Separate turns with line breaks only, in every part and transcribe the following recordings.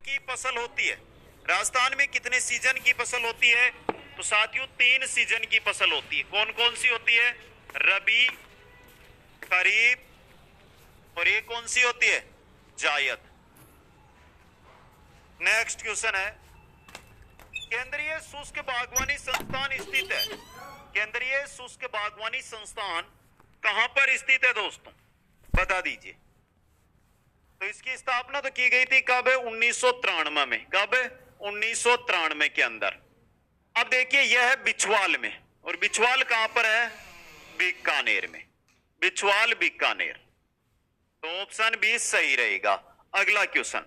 की फसल होती है? राजस्थान में कितने सीजन की फसल होती है? तो साथियों 3 सीजन की फसल होती है। कौन कौन सी होती है? रबी, खरीफ और ये कौन सी होती है? जायद। नेक्स्ट क्वेश्चन है, केंद्रीय शुष्क बागवानी संस्थान स्थित है? केंद्रीय शुष्क बागवानी संस्थान कहां पर स्थित है दोस्तों? बता दीजिए। तो इसकी स्थापना तो की गई थी कब? 1993 में। कब? 1993 के अंदर। अब देखिए यह है बिछवाल में, और बिछवाल कहां पर है? बीकानेर में। बिछवाल बीकानेर। तो ऑप्शन बी सही रहेगा। अगला क्वेश्चन,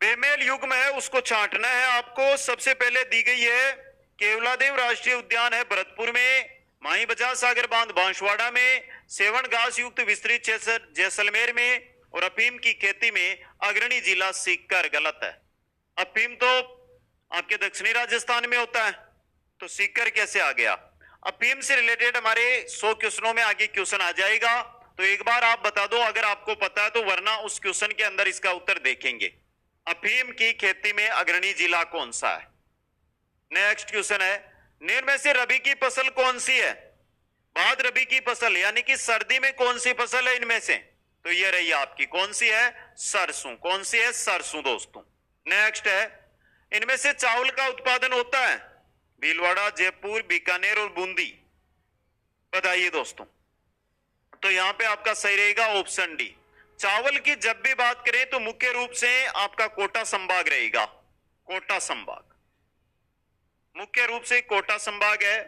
बेमेल युग्म है उसको छांटना है आपको। सबसे पहले दी गई है केवलादेव राष्ट्रीय उद्यान है भरतपुर में, माही बजाज सागर बांध बांसवाड़ा में, सेवन घास युक्त विस्तृत क्षेत्र जैसलमेर में, और अफीम की खेती में अग्रणी जिला सीकर। गलत है। अफीम तो आपके दक्षिणी राजस्थान में होता है, तो सीकर कैसे आ गया? अफीम से रिलेटेड हमारे 100 क्वेश्चनों में आगे क्वेश्चन आ जाएगा, तो एक बार आप बता दो अगर आपको पता है तो, वरना उस क्वेश्चन के अंदर इसका उत्तर देखेंगे। अफीम की खेती में अग्रणी जिला कौन सा है? नेक्स्ट क्वेश्चन है, निम्न में से रबी की फसल कौन सी है? बाद रबी की फसल यानी कि सर्दी में कौन सी फसल है इनमें से? तो ये रही आपकी कौन सी है? सरसों। कौन सी है? सरसों दोस्तों। नेक्स्ट है, इनमें से चावल का उत्पादन होता है? भीलवाड़ा, जयपुर, बीकानेर और बूंदी। बताइए दोस्तों। तो यहां पे आपका सही रहेगा ऑप्शन डी। चावल की जब भी बात करें तो मुख्य रूप से आपका कोटा संभाग रहेगा। कोटा संभाग, मुख्य रूप से कोटा संभाग है,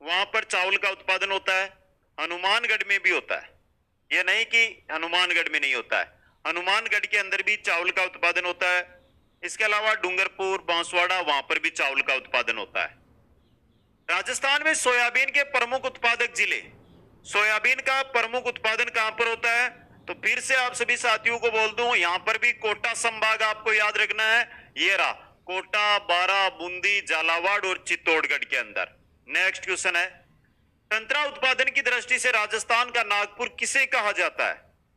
वहां पर चावल का उत्पादन होता है। हनुमानगढ़ में भी होता है, यह नहीं कि हनुमानगढ़ में नहीं होता है, हनुमानगढ़ के अंदर भी चावल का उत्पादन होता है। इसके अलावा डूंगरपुर, बांसवाड़ा, वहां पर भी चावल का उत्पादन होता है। राजस्थान में सोयाबीन के प्रमुख उत्पादक जिले, सोयाबीन का प्रमुख उत्पादन कहां पर होता है? तो फिर से आप सभी साथियों को बोल दूं, यहां पर भी कोटा संभाग आपको याद रखना है। ये रहा कोटा, बारा, बूंदी, झालावाड़ और चित्तौड़गढ़ के अंदर। नेक्स्ट क्वेश्चन है, संतरा उत्पादन की दृष्टि से राजस्थान का नागपुर किसे कहा जाता है?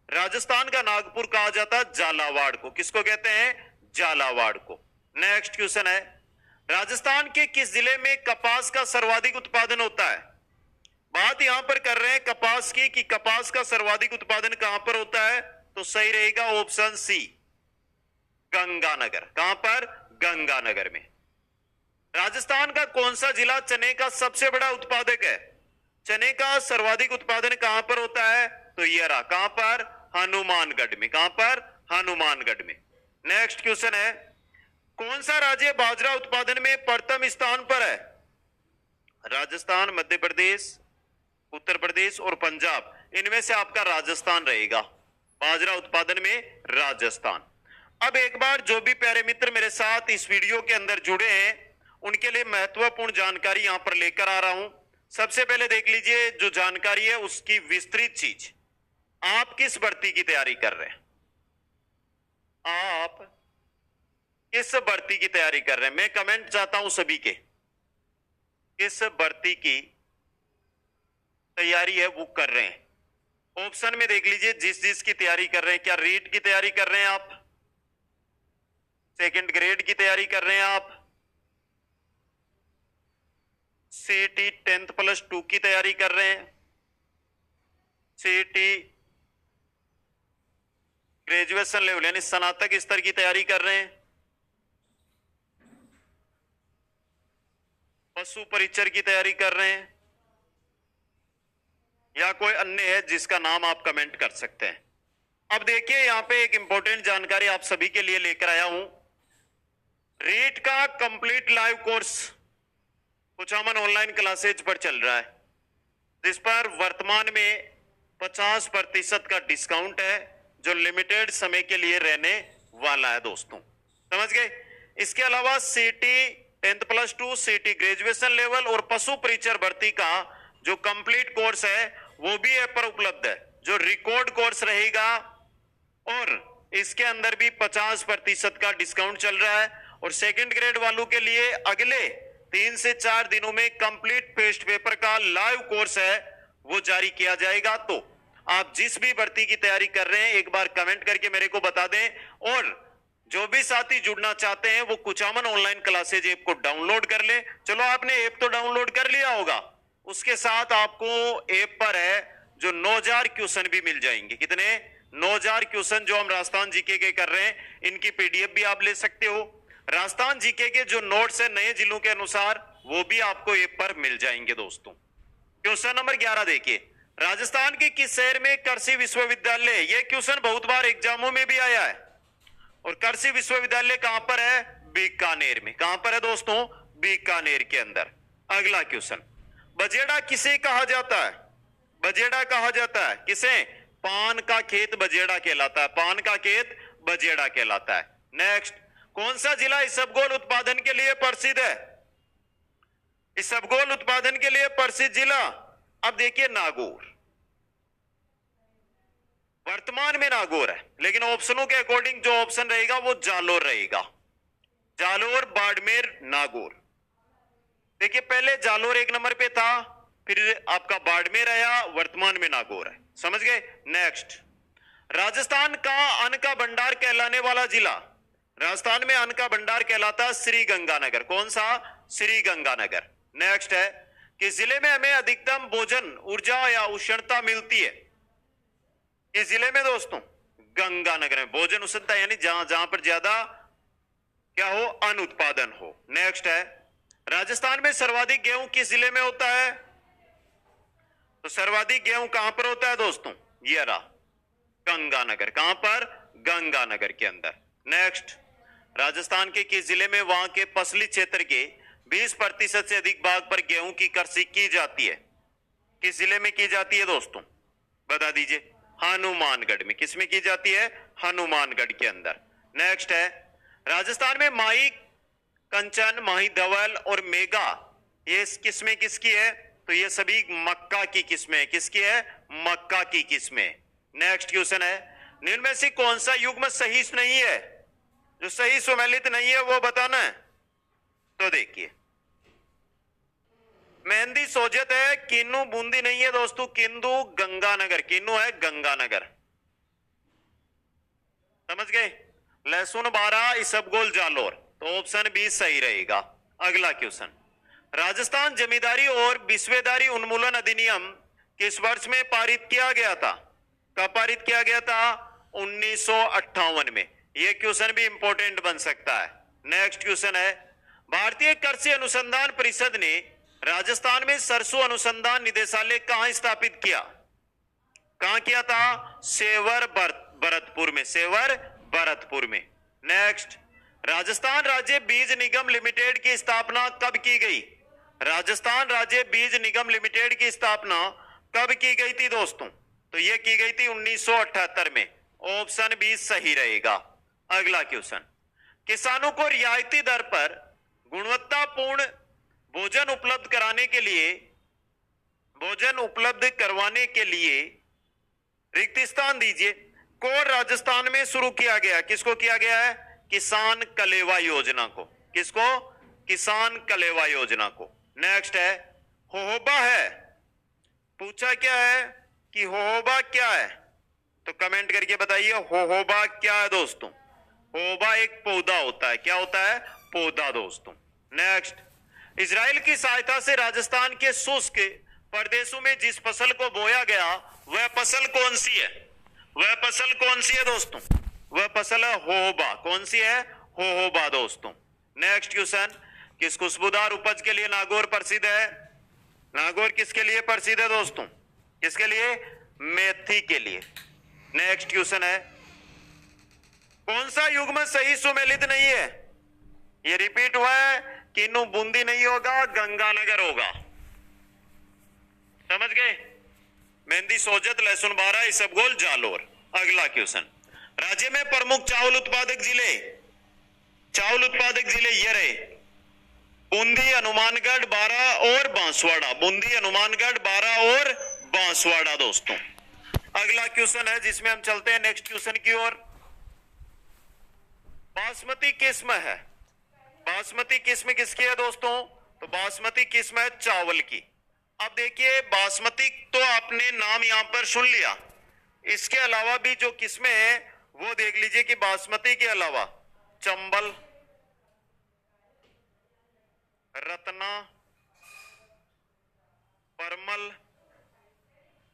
राजस्थान का नागपुर कहा जाता है झालावाड़ को। किसको कहते हैं? झालावाड़ को। नेक्स्ट क्वेश्चन है, राजस्थान के किस जिले में कपास का सर्वाधिक उत्पादन होता है? बात यहां पर कर रहे हैं कपास की, कि कपास का सर्वाधिक उत्पादन कहां पर होता है? तो सही रहेगा ऑप्शन सी, गंगानगर। कहां पर? गंगानगर में। राजस्थान का कौन सा जिला चने का सबसे बड़ा उत्पादक है? चने का सर्वाधिक उत्पादन कहां पर होता है? तो यह रहा कहां पर? हनुमानगढ़ में। कहां पर? हनुमानगढ़ में। नेक्स्ट क्वेश्चन है, कौन सा राज्य बाजरा उत्पादन में प्रथम स्थान पर है? राजस्थान, मध्य प्रदेश, उत्तर प्रदेश और पंजाब। इनमें से आपका राजस्थान रहेगा, बाजरा उत्पादन में राजस्थान। अब एक बार जो भी प्यारे मित्र मेरे साथ इस वीडियो के अंदर जुड़े हैं उनके लिए महत्वपूर्ण जानकारी यहां पर लेकर आ रहा हूं। सबसे पहले देख लीजिए जो जानकारी है उसकी विस्तृत चीज। आप किस भर्ती की तैयारी कर रहे हैं? आप किस भर्ती की तैयारी कर रहे हैं? मैं कमेंट चाहता हूं सभी के, किस भर्ती की तैयारी है वो कर रहे हैं? ऑप्शन में देख लीजिए जिस जिस की तैयारी कर रहे हैं। क्या रीट की तैयारी कर रहे हैं आप? सेकंड ग्रेड की तैयारी कर रहे हैं आप? सीईटी 10th प्लस 2 की तैयारी कर रहे हैं? सीईटी ग्रेजुएशन लेवल यानी स्नातक स्तर की तैयारी कर रहे हैं? पशु परीक्षर की तैयारी कर रहे हैं? या कोई अन्य है जिसका नाम आप कमेंट कर सकते हैं। अब देखिए यहां पे एक इंपॉर्टेंट जानकारी आप सभी के लिए लेकर आया हूं। रीट का कंप्लीट लाइव कोर्स कुछामन ऑनलाइन क्लासेज पर चल रहा है, जिस पर वर्तमान में 50% का डिस्काउंट है, जो लिमिटेड समय के लिए रहने वाला है दोस्तों। समझ गए? इसके अलावा सीटी 10th प्लस 2, सीटी ग्रेजुएशन लेवल और पशु परीक्षर भर्ती का जो कंप्लीट कोर्स है वो भी ऐप पर उपलब्ध है, जो रिकॉर्ड कोर्स रहेगा, और इसके अंदर भी 50% का डिस्काउंट चल रहा है। और सेकंड ग्रेड वालों के लिए अगले 3 से 4 दिनों में कंप्लीट टेस्ट पेपर का लाइव कोर्स है वो जारी किया जाएगा। तो आप जिस भी भर्ती की तैयारी कर रहे हैं एक बार कमेंट करके मेरे को बता दें, और जो भी साथी जुड़ना चाहते हैं वो कुचामन ऑनलाइन क्लासेज ऐप को डाउनलोड कर ले। चलो आपने ऐप तो डाउनलोड कर लिया होगा, उसके साथ आपको ऐप पर है जो 9000 क्वेश्चन भी मिल जाएंगे। कितने? 9000 क्वेश्चन जो हम राजस्थान जीके के कर रहे हैं, इनकी पीडीएफ भी आप ले सकते हो। राजस्थान जीके के जो नोट्स है नए जिलों के अनुसार, वो भी आपको ऐप पर मिल जाएंगे दोस्तों। क्वेश्चन नंबर 11 देखिए, राजस्थान के किस शहर में कृषि विश्वविद्यालय? यह क्वेश्चन बहुत बार एग्जामों में भी आया है। और कृषि विश्वविद्यालय कहां पर है? बीकानेर में। कहां पर है दोस्तों? बीकानेर के अंदर। अगला क्वेश्चन, बजेड़ा किसे कहा जाता है? बजेड़ा कहा जाता है किसे? पान का खेत बजेड़ा कहलाता है। पान का खेत बजेड़ा कहलाता है। नेक्स्ट, कौन सा जिला इसबगोल उत्पादन के लिए प्रसिद्ध है? इसबगोल उत्पादन के लिए प्रसिद्ध जिला, अब देखिए नागौर। वर्तमान में नागौर है, लेकिन ऑप्शनों के अकॉर्डिंग जो ऑप्शन रहेगा वो जालोर रहेगा। जालोर, बाड़मेर, नागौर। देखिए पहले जालोर एक नंबर पे था, फिर आपका बाड़मेर आया, वर्तमान में नागौर है। समझ गए? नेक्स्ट, राजस्थान का अन्न का भंडार कहलाने वाला जिला? राजस्थान में अन्न का भंडार कहलाता है श्री गंगानगर। कौन सा? श्री गंगानगर। नेक्स्ट है कि जिले में हमें अधिकतम भोजन ऊर्जा या उष्णता मिलती है? इस जिले में दोस्तों गंगानगर में भोजन उष्णता, यानी जहां पर ज्यादा क्या हो? अन्न उत्पादन हो। नेक्स्ट है, राजस्थान में सर्वाधिक गेहूं किस जिले में होता है? तो सर्वाधिक गेहूं कहां पर होता है दोस्तों? ये रहा गंगानगर। कहां पर? गंगानगर के अंदर। नेक्स्ट, राजस्थान के किस जिले में वहां के पसली क्षेत्र के 20% से अधिक भाग पर गेहूं की कृषि की जाती है? किस जिले में की जाती है दोस्तों? बता दीजिए। हनुमानगढ़ में। किस में की जाती है? हनुमानगढ़ के अंदर। नेक्स्ट है, राजस्थान में माही कंचन, माही धवल और मेगा, ये किस्में किसकी है? तो ये सभी मक्का की किस्में। किसकी है? मक्का की किस्में। नेक्स्ट क्वेश्चन है, निम्न में से कौन सा युग्म सही नहीं है? जो सही सुमेलित नहीं है वो बताना है। तो देखिए, मेहंदी सोजत है, किन्नू बूंदी नहीं है दोस्तों, किंदू गंगानगर। किन्नू है गंगानगर। समझ गए? लहसुन 12, इसबगोल जालोर। तो ऑप्शन बी सही रहेगा। अगला क्वेश्चन, राजस्थान जमींदारी और विश्वेदारी उन्मूलन अधिनियम किस वर्ष में पारित किया गया था? कब पारित किया गया था? 1958 में। यह क्वेश्चन भी इंपॉर्टेंट बन सकता है। नेक्स्ट क्वेश्चन है, भारतीय कृषि अनुसंधान परिषद ने राजस्थान में सरसों अनुसंधान निदेशालय कहां स्थापित किया? कहां किया था? सेवर भरतपुर में। सेवर भरतपुर में। नेक्स्ट, राजस्थान राज्य बीज निगम लिमिटेड की स्थापना कब की गई? राजस्थान राज्य बीज निगम लिमिटेड की स्थापना कब की गई थी दोस्तों? तो यह की गई थी 1978 में। ऑप्शन बी सही रहेगा। अगला क्वेश्चन, किसानों को रियायती दर पर गुणवत्तापूर्ण भोजन उपलब्ध करवाने के लिए रिक्त स्थान दीजिए को राजस्थान में शुरू किया गया। किसको किया गया है? किसान कलेवा योजना को। किसको? किसान कलेवा योजना को। नेक्स्ट है, होहोबा है। पूछा क्या है कि होहोबा क्या है? तो कमेंट करके बताइए होहोबा क्या है दोस्तों। होहोबा एक पौधा होता है। क्या होता है? पौधा दोस्तों। नेक्स्ट, इजराइल की सहायता से राजस्थान के शुष्क प्रदेशों में जिस फसल को बोया गया वह फसल कौन सी है? वह फसल कौन सी है दोस्तों? वह फसल है होहोबा। कौन सी है? होहोबा दोस्तों। नेक्स्ट क्वेश्चन, किस खुशबूदार उपज के लिए नागौर प्रसिद्ध है? नागौर किसके लिए प्रसिद्ध है दोस्तों? किसके लिए? मेथी के लिए। नेक्स्ट क्वेश्चन है, कौन सा युग्म सही सुमेलित नहीं है? ये रिपीट हुआ है, किन्नू बूंदी नहीं होगा, गंगानगर होगा। समझ गए? मेहंदी सोजत, लहसुन 12, इसबगोल जालोर। अगला क्वेश्चन, राज्य में प्रमुख चावल उत्पादक जिले ये रहे, बूंदी, हनुमानगढ़, बारा और बांसवाड़ा। बूंदी, हनुमानगढ़, बारा और बांसवाड़ा दोस्तों। अगला क्वेश्चन है जिसमें हम चलते हैं नेक्स्ट क्वेश्चन की ओर। बासमती किस्म है। बासमती किस्म किसकी है दोस्तों? तो बासमती किस्म है चावल की। अब देखिए, बासमती तो आपने नाम यहां पर सुन लिया, इसके अलावा भी जो किस्में हैं वो देख लीजिए कि बासमती के अलावा चंबल, रत्ना, परमल,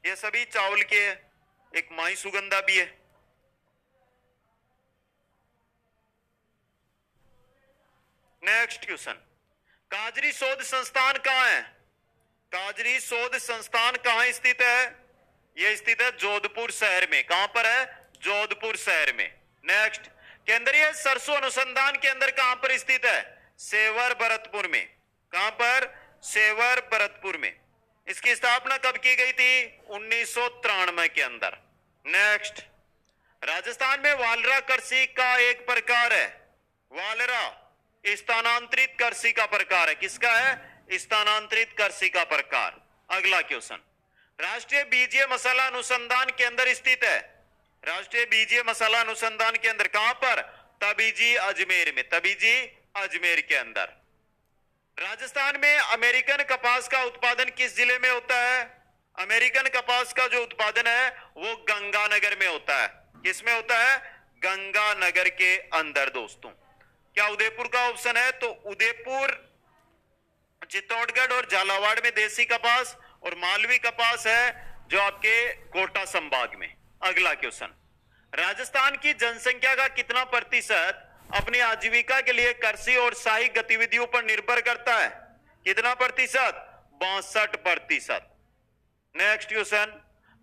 ये सभी चावल के। एक माई सुगंधा भी है। नेक्स्ट क्वेश्चन, काजरी शोध संस्थान कहां है? काजरी शोध संस्थान कहां स्थित है? यह स्थित है जोधपुर शहर में। कहां पर है? जोधपुर शहर में। नेक्स्ट, केंद्रीय सरसों अनुसंधान केंद्र कहां पर स्थित है? सेवर भरतपुर में। कहां पर? सेवर भरतपुर में। इसकी स्थापना कब की गई थी? 1993 के अंदर। नेक्स्ट, राजस्थान में वालरा कृषि का एक प्रकार है। वालरा स्थानांतरित कृषि का प्रकार है। किसका है? स्थानांतरित कृषि का प्रकार। अगला क्वेश्चन, राष्ट्रीय बीजीय मसाला अनुसंधान केंद्र स्थित है। राष्ट्रीय बीजीय मसाला अनुसंधान केंद्र कहां पर? तबीजी अजमेर में। तबीजी अजमेर के अंदर। राजस्थान में अमेरिकन कपास का उत्पादन किस जिले में होता है? अमेरिकन कपास का जो उत्पादन है वो गंगानगर में होता है। किसमें होता है? गंगानगर के अंदर दोस्तों। क्या उदयपुर का ऑप्शन है? तो उदयपुर, चित्तौड़गढ़ और झालावाड़ में देसी कपास, और मालवी कपास है जो आपके कोटा संभाग में। अगला क्वेश्चन, राजस्थान की जनसंख्या का कितना प्रतिशत अपनी आजीविका के लिए कृषि और सहायक गतिविधियों पर निर्भर करता है? कितना प्रतिशत? 62%। नेक्स्ट क्वेश्चन,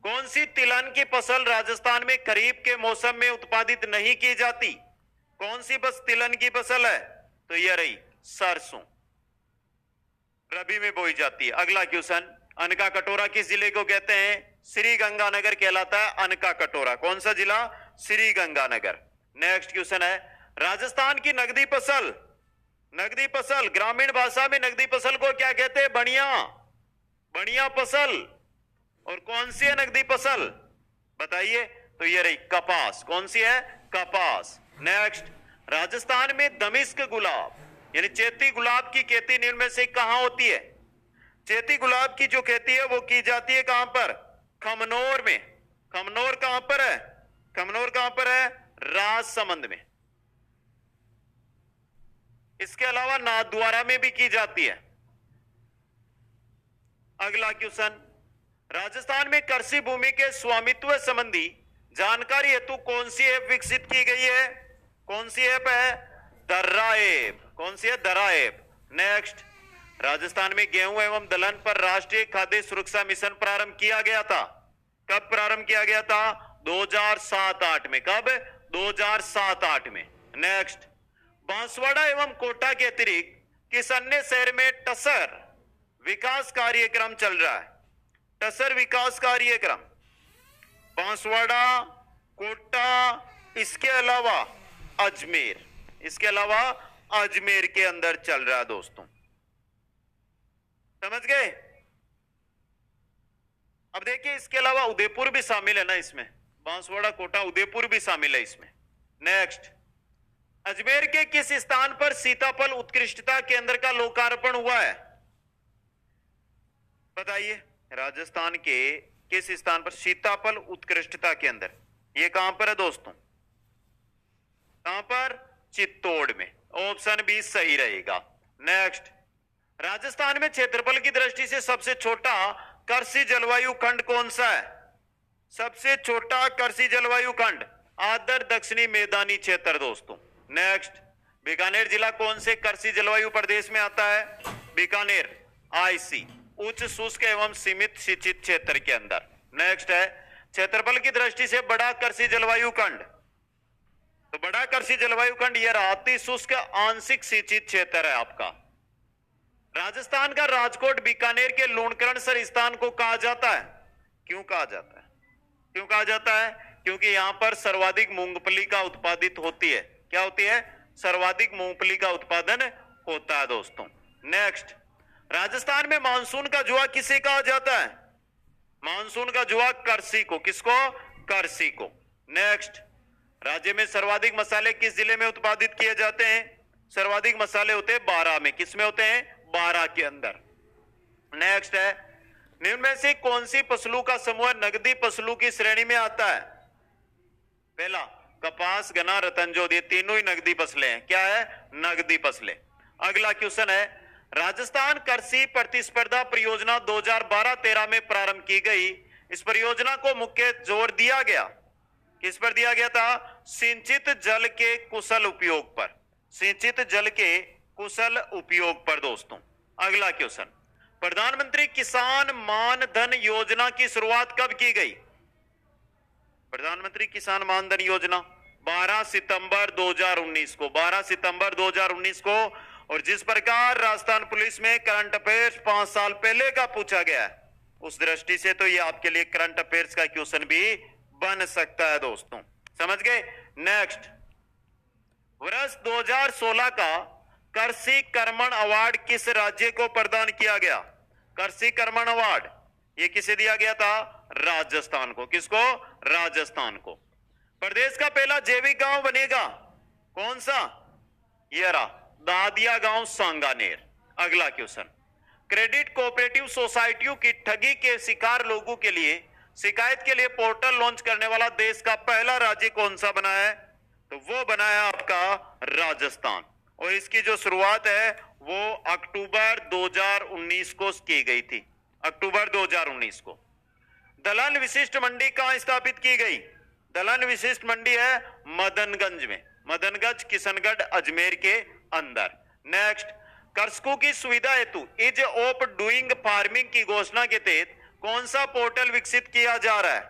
कौन सी तिलहन की फसल राजस्थान में खरीफ के मौसम में उत्पादित नहीं की जाती? कौन सी बस तिलहन की फसल है? तो यह रही सरसों, रबी में बोई जाती है। अगला क्वेश्चन, अनका कटोरा किस जिले को कहते हैं? श्री गंगानगर कहलाता है अनका कटोरा। कौन सा जिला? श्री गंगानगर। नेक्स्ट क्वेश्चन है, राजस्थान की नगदी फसल, नगदी फसल ग्रामीण भाषा में नगदी फसल को क्या कहते हैं? बढ़िया, बढ़िया फसल। और कौन सी है नगदी फसल? बताइए। तो ये रही कपास। कौन सी है? कपास। नेक्स्ट, राजस्थान में दमिश्क गुलाब यानी चैती गुलाब की खेती निम्न में से कहां होती है? चैती गुलाब की जो खेती है वो की जाती है कहां पर? खमनोर में। खमनोर कहां पर है? खमनोर कहां पर है? राजसमंद में। इसके अलावा नाथद्वारा में भी की जाती है। अगला क्वेश्चन, राजस्थान में कृषि भूमि के स्वामित्व संबंधी जानकारी हेतु कौन सी ऐप विकसित की गई है? कौन सी ऐप है? दर्रा ऐप। कौन सी है? दर्रा ऐप। नेक्स्ट, राजस्थान में गेहूं एवं दलहन पर राष्ट्रीय खाद्य सुरक्षा मिशन प्रारंभ किया गया था। कब प्रारंभ किया गया था? 2007-8 में। कब? 2007-8 में। नेक्स्ट, बांसवाड़ा एवं कोटा के अतिरिक्त किस अन्य शहर में टसर विकास कार्यक्रम चल रहा है? टसर विकास कार्यक्रम बांसवाड़ा, कोटा, इसके अलावा अजमेर, इसके अलावा अजमेर के अंदर चल रहा है दोस्तों। समझ गए? अब देखिए, इसके अलावा उदयपुर भी शामिल है ना इसमें। बांसवाड़ा, कोटा, उदयपुर भी शामिल है इसमें। नेक्स्ट, अजमेर के किस स्थान पर सीताफल उत्कृष्टता केंद्र का लोकार्पण हुआ है? बताइए, राजस्थान के किस स्थान पर सीताफल उत्कृष्टता केंद्र? ये कहां पर है दोस्तों? कहां पर? चित्तौड़ में। ऑप्शन बी सही रहेगा। नेक्स्ट, राजस्थान में क्षेत्रफल की दृष्टि से सबसे छोटा कृषि जलवायु खंड कौन सा है? सबसे छोटा कृषि जलवायु खंड आदर दक्षिणी मैदानी क्षेत्र दोस्तों। नेक्स्ट, बीकानेर जिला कौन से कृषि जलवायु प्रदेश में आता है? बीकानेर आईसी, उच्च शुष्क एवं सीमित सिंचित क्षेत्र के अंदर। नेक्स्ट है, क्षेत्रफल की दृष्टि से बड़ा कृषि जलवायु खंड, तो बड़ा कृषि जलवायु खंड यह रहा अति शुष्क आंशिक सिंचित क्षेत्र है आपका। राजस्थान का राजकोट बीकानेर के लूणकरणसर स्थान को कहा जाता है। क्यों कहा जाता है? क्यों कहा जाता है? क्योंकि यहां पर सर्वाधिक मूंगफली का उत्पादित होती है। क्या होती है? सर्वाधिक मूंगफली का उत्पादन होता है दोस्तों। नेक्स्ट, राजस्थान में मानसून का जुआ किसे कहा जाता है? मानसून का जुआ करसी को। किसको? करसी को। नेक्स्ट, राज्य में सर्वाधिक मसाले किस जिले में उत्पादित किए जाते हैं? सर्वाधिक मसाले होते हैं बारां में। किसमें होते हैं? बारां के अंदर। नेक्स्ट है, निम्न में से कौन सी फसलों का समूह नगदी फसलों की श्रेणी में आता है? पहला, कपास, गन्ना, रतनजोत, ये तीनों ही नगदी फसलें हैं। क्या है? नगदी फसलें। अगला क्वेश्चन है, राजस्थान कृषि प्रतिस्पर्धा परियोजना 2012-13 में प्रारंभ की गई। इस परियोजना को मुख्य जोर दिया गया, किस पर दिया गया था? सिंचित जल के कुशल उपयोग पर, सिंचित जल के कुशल उपयोग पर दोस्तों। अगला क्वेश्चन, प्रधानमंत्री किसान मान धन योजना की शुरुआत कब की गई? प्रधानमंत्री किसान मान धन योजना 12 सितंबर 2019 को, 12 सितंबर 2019 को। और जिस प्रकार राजस्थान पुलिस में करंट अफेयर्स 5 साल पहले का पूछा गया है, उस दृष्टि से तो ये आपके लिए करंट अफेयर्स का क्वेश्चन भी बन सकता है दोस्तों। समझ गए? नेक्स्ट, वर्ष 2016 का कृषि कर्मण अवार्ड किस राज्य को प्रदान किया गया? कृषि कर्मण अवार्ड ये किसे दिया गया था? राजस्थान को। किसको? राजस्थान को। प्रदेश का पहला जैविक गांव बनेगा, कौन सा? ये रहा, दादिया गांव, सांगानेर। अगला क्वेश्चन, क्रेडिट कोऑपरेटिव सोसाइटियों की ठगी के शिकार लोगों के लिए शिकायत के लिए पोर्टल लॉन्च करने वाला देश का पहला राज्य कौन सा बना है? तो वो बना है आपका राजस्थान। और इसकी जो शुरुआत है वो अक्टूबर 2019 को की गई थी, अक्टूबर 2019 को। दलहन विशिष्ट मंडी कहां स्थापित की गई? दलहन विशिष्ट मंडी है मदनगंज में, मदनगंज, किशनगढ़, अजमेर के अंदर। नेक्स्ट, कृषकों की सुविधा हेतु इज ऑफ डूइंग फार्मिंग की घोषणा के तहत कौन सा पोर्टल विकसित किया जा रहा है?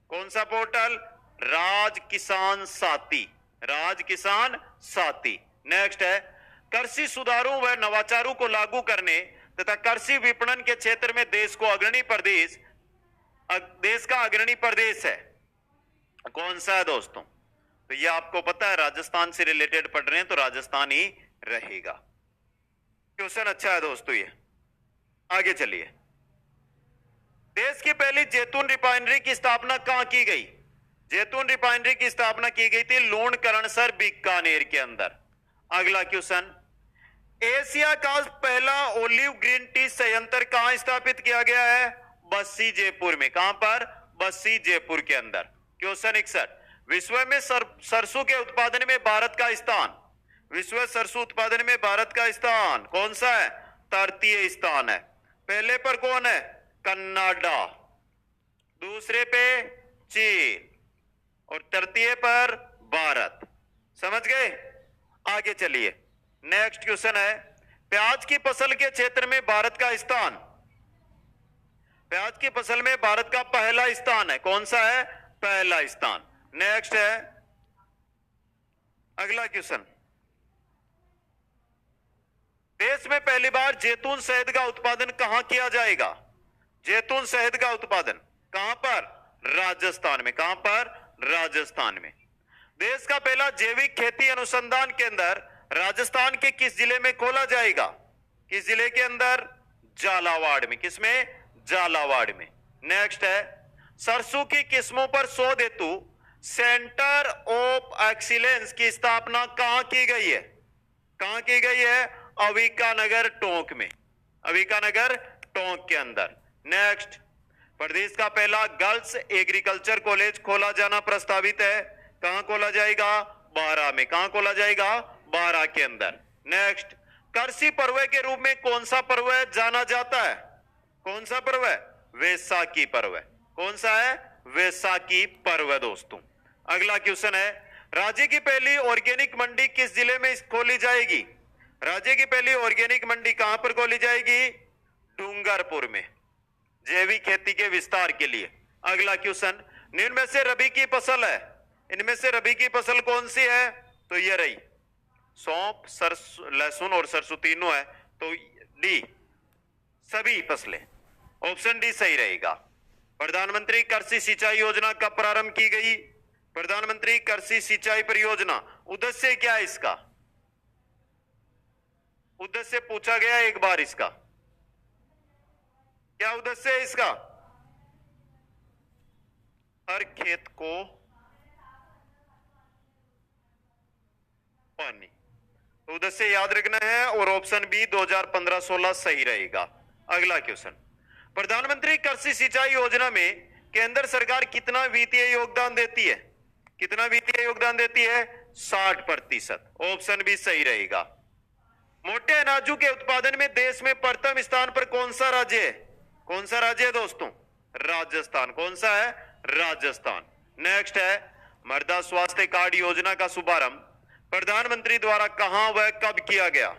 कौन सा पोर्टल? राज किसान साथी, राज किसान साथी। नेक्स्ट है, कृषि सुधारों व नवाचारों को लागू करने तथा कृषि विपणन के क्षेत्र में देश का अग्रणी प्रदेश है, कौन सा है दोस्तों? तो ये आपको पता है, राजस्थान से रिलेटेड पढ़ रहे हैं तो राजस्थान ही रहेगा। क्वेश्चन अच्छा है दोस्तों ये। आगे चलिए, देश की पहली जैतून रिफाइनरी की स्थापना कहां की गई? जैतून रिफाइनरी की स्थापना की गई थी लूणकरणसर, बीकानेर के अंदर। अगला क्वेश्चन, एशिया का पहला ओलिव ग्रीन टी संयंत्र कहां स्थापित किया गया है? बस्सी, जयपुर में। कहां पर? बस्सी, जयपुर के अंदर। क्वेश्चन 61, विश्व में सरसों के उत्पादन में भारत का स्थान, विश्व सरसों उत्पादन में भारत का स्थान कौन सा है? तृतीय स्थान है। पहले पर कौन है? कनाडा, दूसरे पे चीन और तृतीय पर भारत। समझ गए? आगे चलिए, नेक्स्ट क्वेश्चन है, प्याज की फसल के क्षेत्र में भारत का स्थान, प्याज की फसल में भारत का पहला स्थान है, कौन सा है? पहला स्थान। नेक्स्ट है अगला क्वेश्चन, देश में पहली बार जैतून शहद का उत्पादन कहां किया जाएगा? जैतून शहद का उत्पादन कहां पर? राजस्थान में। कहां पर? राजस्थान में। देश का पहला जैविक खेती अनुसंधान केंद्र राजस्थान के किस जिले में खोला जाएगा? किस जिले के अंदर? झालावाड़ में। किसमें? झालावाड़ में। नेक्स्ट है, सरसों की किस्मों पर शोध हेतु सेंटर ऑफ एक्सीलेंस की स्थापना कहां की गई है? कहां की गई है? अविकानगर, टोंक में। अविकानगर, टोंक के अंदर। नेक्स्ट, प्रदेश का पहला गर्ल्स एग्रीकल्चर कॉलेज खोला जाना प्रस्तावित है, कहां खोला जाएगा? बारां में। कहां खोला जाएगा? बारां के अंदर। नेक्स्ट, कृषि पर्व के रूप में कौन सा पर्व जाना जाता है? कौन सा पर्व है? वैसाखी पर्व। कौन सा है? वैसाखी पर्व दोस्तों। अगला क्वेश्चन है, राज्य की पहली ऑर्गेनिक मंडी किस जिले में खोली जाएगी? राज्य की पहली ऑर्गेनिक मंडी कहां पर खोली जाएगी? डूंगरपुर में, जैविक खेती के विस्तार के लिए। अगला क्वेश्चन, निम्न में से रबी की फसल है, इनमें से रबी की फसल कौन सी है? तो ये रही, सौंफ, सरसों, लहसुन और सरसों तीनों है, तो डी सभी फसलें। ऑप्शन डी सही रहेगा। प्रधानमंत्री कृषि सिंचाई योजना कब प्रारंभ की गई? प्रधानमंत्री कृषि सिंचाई परियोजना, उद्देश्य क्या है इसका? उद्देश्य पूछा गया एक बार, इसका क्या उद्देश्य है इसका? हर खेत को पानी, तो उद्देश्य याद रखना है और ऑप्शन बी 2015-16 सही रहेगा। अगला क्वेश्चन, प्रधानमंत्री कृषि सिंचाई योजना में केंद्र सरकार कितना वित्तीय योगदान देती है? कितना वित्तीय योगदान देती है? 60%। ऑप्शन बी सही रहेगा। मोटे अनाजों के उत्पादन में देश में प्रथम स्थान पर कौन सा राज्य है? कौन सा राज्य है दोस्तों? राजस्थान। कौन सा है? राजस्थान। नेक्स्ट है, मृदा स्वास्थ्य कार्ड योजना का शुभारंभ प्रधानमंत्री द्वारा कहां व कब किया गया?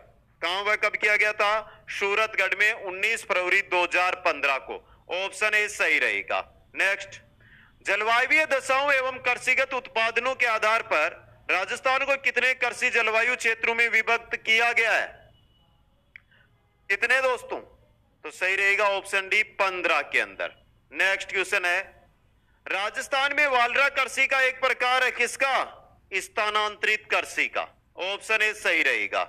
कहां व कब किया गया था? सूरतगढ़ में 19 फरवरी 2015 को। ऑप्शन ए सही रहेगा। नेक्स्ट, जलवायु दशाओं एवं कृषिगत उत्पादनों के आधार पर राजस्थान को कितने कृषि जलवायु क्षेत्रों में विभक्त किया गया है? कितने दोस्तों? तो सही रहेगा ऑप्शन डी 15 के अंदर। नेक्स्ट क्वेश्चन है, राजस्थान में वालरा कृषि का एक प्रकार है, किसका? स्थानांतरित कृषि का। ऑप्शन ए सही रहेगा।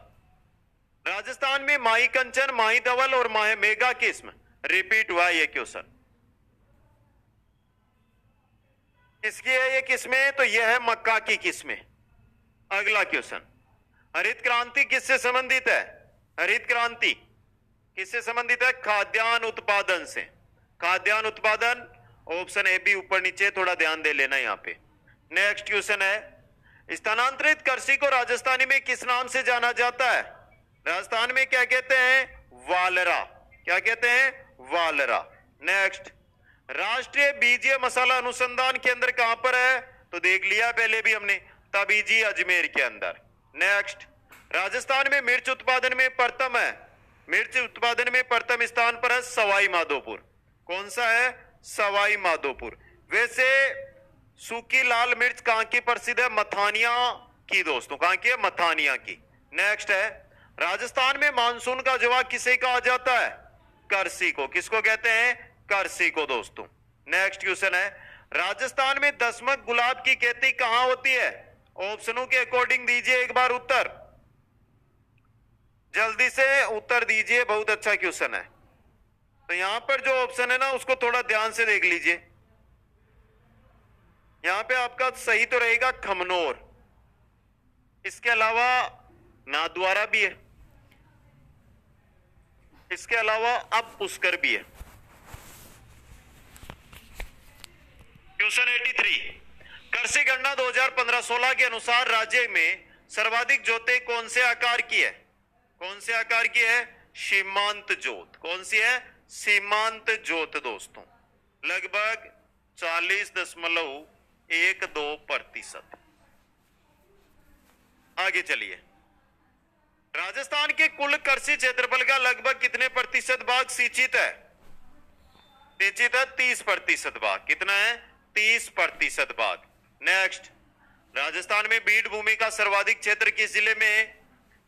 राजस्थान में माही कंचन, माही धवल और माही मेगा किस्म रिपीट हुआ ये क्वेश्चन। किसकी है ये किस्में? तो यह है मक्का की किस्में। अगला क्वेश्चन, हरित क्रांति किससे संबंधित है? हरित क्रांति किससे संबंधित है? खाद्यान्न उत्पादन से। खाद्यान्न उत्पादन, ऑप्शन ए बी ऊपर नीचे थोड़ा ध्यान दे लेना यहां पे। नेक्स्ट क्वेश्चन है, स्थानांतरित कृषि को राजस्थानी में किस नाम से जाना जाता है? राजस्थान में क्या कहते हैं? वालरा। क्या कहते हैं? वालरा। नेक्स्ट, राष्ट्रीय बीजीय मसाला अनुसंधान केंद्र कहां पर है? तो देख लिया पहले भी हमने, तबीजी अजमेर के अंदर। नेक्स्ट, राजस्थान में मिर्च उत्पादन में प्रथम है, मिर्च उत्पादन में प्रथम स्थान पर है सवाई माधोपुर। कौन सा है? सवाई माधोपुर। वैसे सूखी लाल मिर्च कहां की प्रसिद्ध है? मथानिया की दोस्तों। कहां की है? मथानिया की। नेक्स्ट है, राजस्थान में मानसून का जवाब किसे कहा जाता है? करसी को। किसको कहते हैं? करसी को दोस्तों। नेक्स्ट क्वेश्चन है, राजस्थान में दशमक गुलाब की खेती कहां होती है? ऑप्शनों के अकॉर्डिंग दीजिए एक बार उत्तर, जल्दी से उत्तर दीजिए, बहुत अच्छा क्वेश्चन है। तो यहां पर जो ऑप्शन है ना उसको थोड़ा ध्यान से देख लीजिए। यहां पे आपका सही तो रहेगा खमनोर, इसके अलावा नाथद्वारा भी है, इसके अलावा अब पुष्कर भी है। क्वेश्चन 83, कृषि गणना 2015-16 के अनुसार राज्य में सर्वाधिक जोते कौन से आकार की है? कौन से आकार की है? सीमांत जोत। कौन सी है? सीमांत जोत दोस्तों। लगभग 40.12%। आगे चलिए, राजस्थान के कुल कृषि क्षेत्रफल का लगभग कितने प्रतिशत भाग सिंचित है? सिंचित है 30% भाग। कितना है? 30% भाग। नेक्स्ट, राजस्थान में बीड भूमि का सर्वाधिक क्षेत्र किस जिले में है?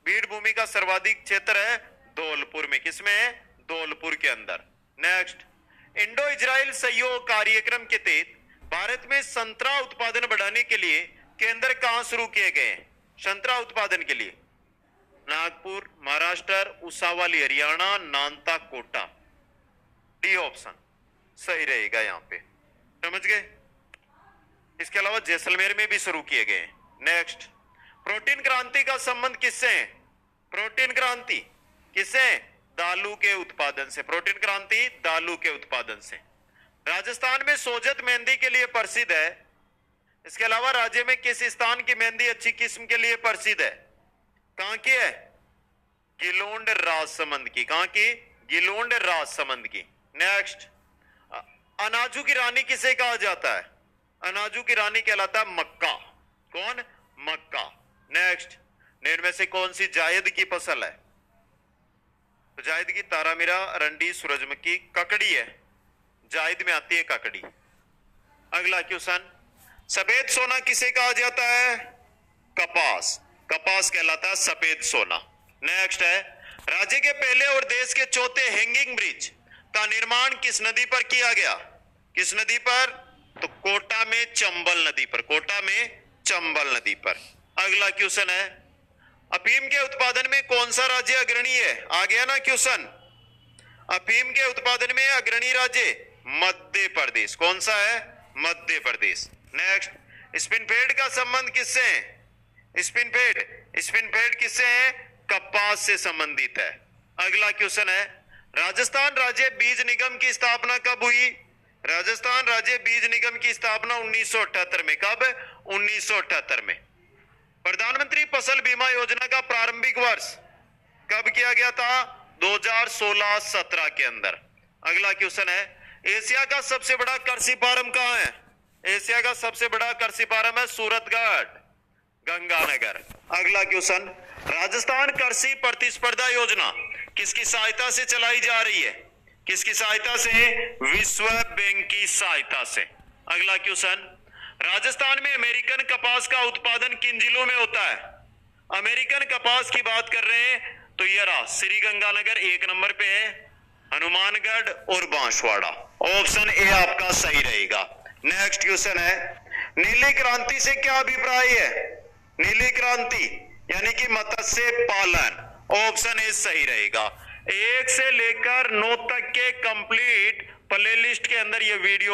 बीड भूमि का सर्वाधिक क्षेत्र है धौलपुर में। किसमें है? धौलपुर के अंदर। नेक्स्ट, इंडो इजराइल सहयोग कार्यक्रम के तहत भारत में संतरा उत्पादन बढ़ाने के लिए केंद्र कहां शुरू किए गए हैं? संतरा उत्पादन के लिए नागपुर, महाराष्ट्र, उसावाली हरियाणा, नानता कोटा। डी ऑप्शन सही रहेगा यहां पे। समझ गए? इसके अलावा जैसलमेर में भी शुरू किए गए। नेक्स्ट, प्रोटीन क्रांति का संबंध किससे है? प्रोटीन क्रांति किससे? दालू के उत्पादन से। प्रोटीन क्रांति दालू के उत्पादन से। राजस्थान में सोजत मेहंदी के लिए प्रसिद्ध है। इसके अलावा राज्य में किस स्थान की मेहंदी अच्छी किस्म के लिए प्रसिद्ध है? कहां की है? गिलोंड राजसमंद की। कहां की? गिलोंड राजसमंद की। नेक्स्ट, अनाजू की रानी किसे कहा जाता है? अनाजू की रानी कहलाता है मक्का। कौन? मक्का। नेक्स्ट, निम्न में से कौन सी जायद की फसल है? तो जायद की तारामीरा, अरंडी, सूरजमुखी, ककड़ी है। जायद में आती है ककड़ी। अगला क्वेश्चन, सफेद सोना किसे कहा जाता है? कपास। कपास कहलाता है सफेद सोना। नेक्स्ट है, राज्य के पहले और देश के चौथे हैंगिंग ब्रिज का निर्माण किस नदी पर किया गया? किस नदी पर? तो कोटा में चंबल नदी पर। कोटा में चंबल नदी पर। अगला क्वेश्चन है, अफीम के उत्पादन में कौन सा राज्य अग्रणी है? आ गया ना क्वेश्चन। अफीम के उत्पादन में अग्रणी राज्य मध्य प्रदेश। कौन सा है? मध्य प्रदेश। नेक्स्ट, स्पिनफेड का संबंध किससे है? स्पिनफेड किससे है? कपास से संबंधित है। अगला क्वेश्चन है, राजस्थान राज्य बीज निगम की स्थापना कब हुई? राजस्थान राज्य बीज निगम की स्थापना 1978 में। कब? 1978 में। प्रधानमंत्री फसल बीमा योजना का प्रारंभिक वर्ष कब किया गया था? 2016-17 के अंदर। अगला क्वेश्चन है, एशिया का सबसे बड़ा कृषि फार्म कहां है? एशिया का सबसे बड़ा कृषि फार्म है सूरतगढ़, गंगानगर। अगला क्वेश्चन, राजस्थान कृषि प्रतिस्पर्धा योजना किसकी सहायता से चलाई जा रही है? किसकी सहायता से? विश्व बैंक की सहायता से। अगला क्वेश्चन, राजस्थान में अमेरिकन कपास का उत्पादन किन जिलों में होता है? अमेरिकन कपास की बात कर रहे हैं तो ये रहा श्री गंगानगर 1 नंबर पे है, हनुमानगढ़ और बांसवाड़ा। ऑप्शन ए आपका सही रहेगा। नेक्स्ट क्वेश्चन है, नीली क्रांति से क्या अभिप्राय है? नीली क्रांति यानी कि मत्स्य पालन। ऑप्शन ए सही रहेगा। 1 से लेकर 9 तक के कंप्लीट प्लेलिस्ट के अंदर ये वीडियो